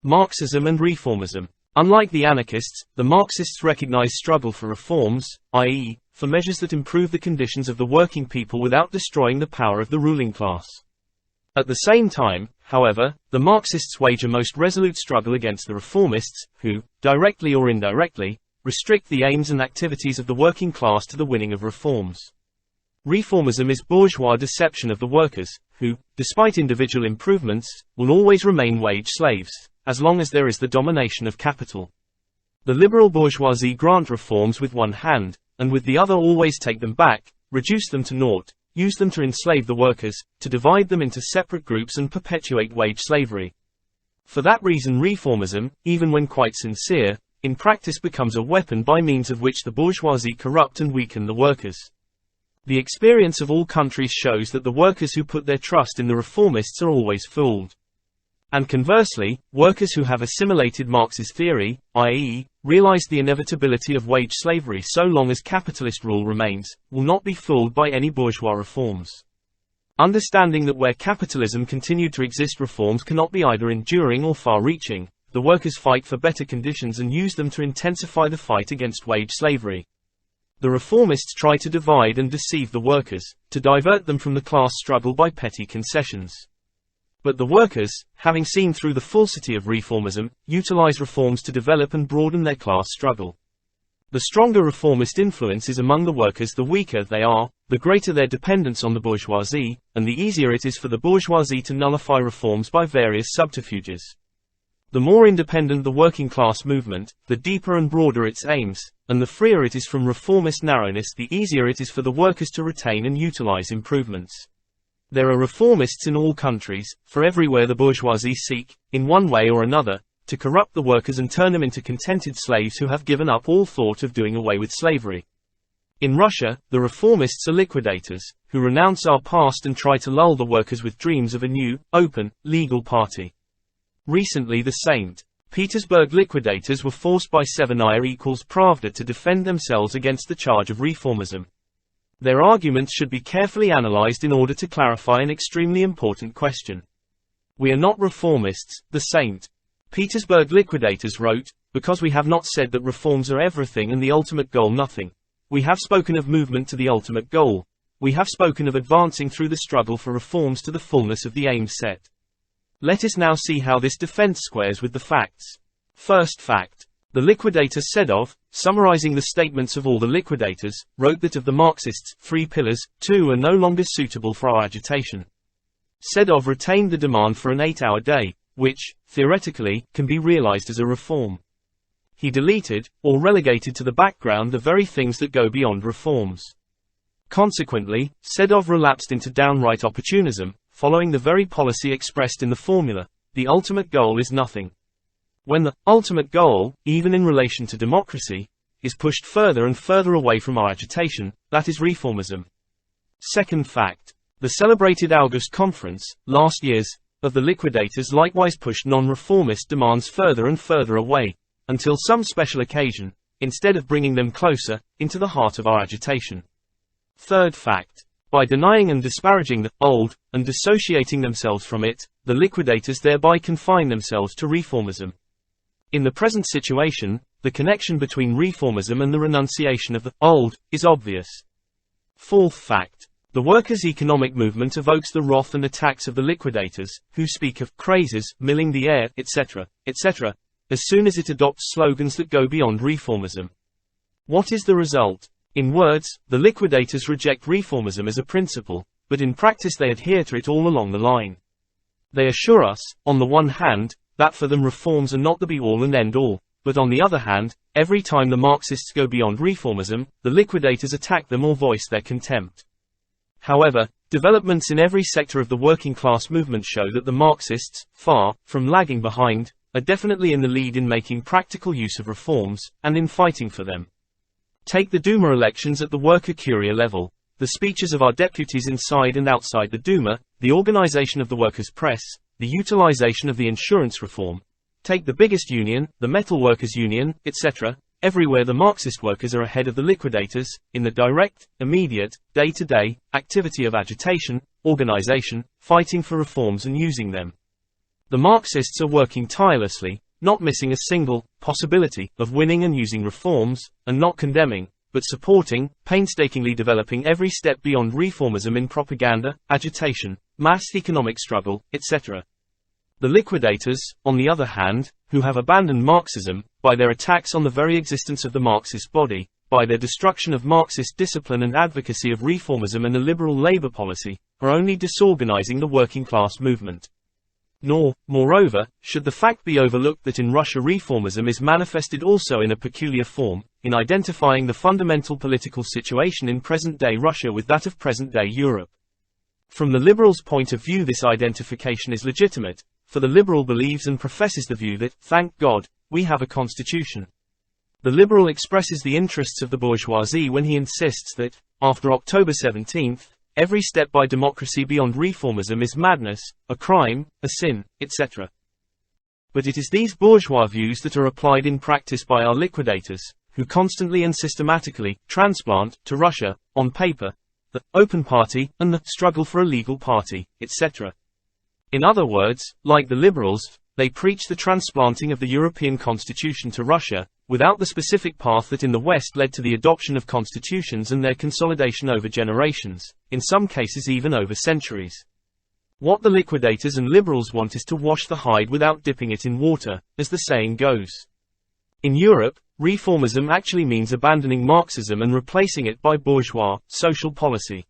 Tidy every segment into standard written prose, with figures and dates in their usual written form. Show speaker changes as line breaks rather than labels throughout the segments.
Marxism and Reformism. Unlike the anarchists, the Marxists recognize struggle for reforms, i.e., for measures that improve the conditions of the working people without destroying the power of the ruling class. At the same time, however, the Marxists wage a most resolute struggle against the reformists, who, directly or indirectly, restrict the aims and activities of the working class to the winning of reforms. Reformism is bourgeois deception of the workers, who, despite individual improvements, will always remain wage slaves, as long as there is the domination of capital. The liberal bourgeoisie grant reforms with one hand, and with the other always take them back, reduce them to naught, use them to enslave the workers, to divide them into separate groups and perpetuate wage slavery. For that reason reformism, even when quite sincere, in practice becomes a weapon by means of which the bourgeoisie corrupt and weaken the workers. The experience of all countries shows that the workers who put their trust in the reformists are always fooled. And conversely, workers who have assimilated Marx's theory, i.e., realized the inevitability of wage slavery so long as capitalist rule remains, will not be fooled by any bourgeois reforms. Understanding that where capitalism continued to exist reforms cannot be either enduring or far-reaching, the workers fight for better conditions and use them to intensify the fight against wage slavery. The reformists try to divide and deceive the workers, to divert them from the class struggle by petty concessions. But the workers, having seen through the falsity of reformism, utilize reforms to develop and broaden their class struggle. The stronger reformist influence is among the workers, the weaker they are, the greater their dependence on the bourgeoisie, and the easier it is for the bourgeoisie to nullify reforms by various subterfuges. The more independent the working class movement, the deeper and broader its aims, and the freer it is from reformist narrowness, the easier it is for the workers to retain and utilize improvements. There are reformists in all countries, for everywhere the bourgeoisie seek, in one way or another, to corrupt the workers and turn them into contented slaves who have given up all thought of doing away with slavery. In Russia, the reformists are liquidators, who renounce our past and try to lull the workers with dreams of a new, open, legal party. Recently the St. Petersburg liquidators were forced by Severnaya equals Pravda to defend themselves against the charge of reformism. Their arguments should be carefully analyzed in order to clarify an extremely important question. We are not reformists, the St. Petersburg liquidators wrote, because we have not said that reforms are everything and the ultimate goal nothing. We have spoken of movement to the ultimate goal. We have spoken of advancing through the struggle for reforms to the fullness of the aim set. Let us now see how this defense squares with the facts. First fact. The liquidator Sedov, summarizing the statements of all the liquidators, wrote that of the Marxists' 3 pillars, 2 are no longer suitable for our agitation. Sedov retained the demand for an 8-hour day, which, theoretically, can be realized as a reform. He deleted, or relegated to the background the very things that go beyond reforms. Consequently, Sedov relapsed into downright opportunism, following the very policy expressed in the formula, the ultimate goal is nothing. When the ultimate goal, even in relation to democracy, is pushed further and further away from our agitation, that is reformism. Second fact. The celebrated August Conference, last year's, of the liquidators likewise pushed non-reformist demands further and further away, until some special occasion, instead of bringing them closer, into the heart of our agitation. Third fact. By denying and disparaging the old, and dissociating themselves from it, the liquidators thereby confine themselves to reformism. In the present situation, the connection between reformism and the renunciation of the old is obvious. Fourth fact. The workers' economic movement evokes the wrath and attacks of the liquidators, who speak of crazes, milling the air, etc., etc., as soon as it adopts slogans that go beyond reformism. What is the result? In words, the liquidators reject reformism as a principle, but in practice they adhere to it all along the line. They assure us, on the one hand, that for them reforms are not the be-all and end-all, but on the other hand, every time the Marxists go beyond reformism, the liquidators attack them or voice their contempt. However, developments in every sector of the working class movement show that the Marxists, far from lagging behind, are definitely in the lead in making practical use of reforms, and in fighting for them. Take the Duma elections at the worker curia level, the speeches of our deputies inside and outside the Duma, the organization of the workers' press, the utilization of the insurance reform. Take the biggest union, the metal workers' union, etc. Everywhere the Marxist workers are ahead of the liquidators, in the direct, immediate, day-to-day activity of agitation, organization, fighting for reforms and using them. The Marxists are working tirelessly, not missing a single possibility of winning and using reforms, and not condemning, but supporting, painstakingly developing every step beyond reformism in propaganda, agitation, mass economic struggle, etc. The liquidators, on the other hand, who have abandoned Marxism, by their attacks on the very existence of the Marxist body, by their destruction of Marxist discipline and advocacy of reformism and a liberal labor policy, are only disorganizing the working class movement. Nor, moreover, should the fact be overlooked that in Russia reformism is manifested also in a peculiar form, in identifying the fundamental political situation in present-day Russia with that of present-day Europe. From the liberals' point of view, this identification is legitimate, for the liberal believes and professes the view that, thank God, we have a constitution. The liberal expresses the interests of the bourgeoisie when he insists that, after October 17, every step by democracy beyond reformism is madness, a crime, a sin, etc. But it is these bourgeois views that are applied in practice by our liquidators, who constantly and systematically transplant to Russia, on paper, the open party and the struggle for a legal party, etc. In other words, like the liberals, they preach the transplanting of the European constitution to Russia, without the specific path that in the West led to the adoption of constitutions and their consolidation over generations, in some cases even over centuries. What the liquidators and liberals want is to wash the hide without dipping it in water, as the saying goes. In Europe, reformism actually means abandoning Marxism and replacing it by bourgeois, social policy.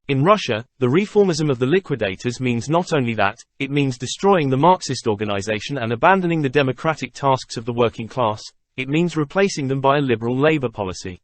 In Russia, the reformism of the liquidators means not only that, it means destroying the Marxist organization and abandoning the democratic tasks of the working class, it means replacing them by a liberal labor policy.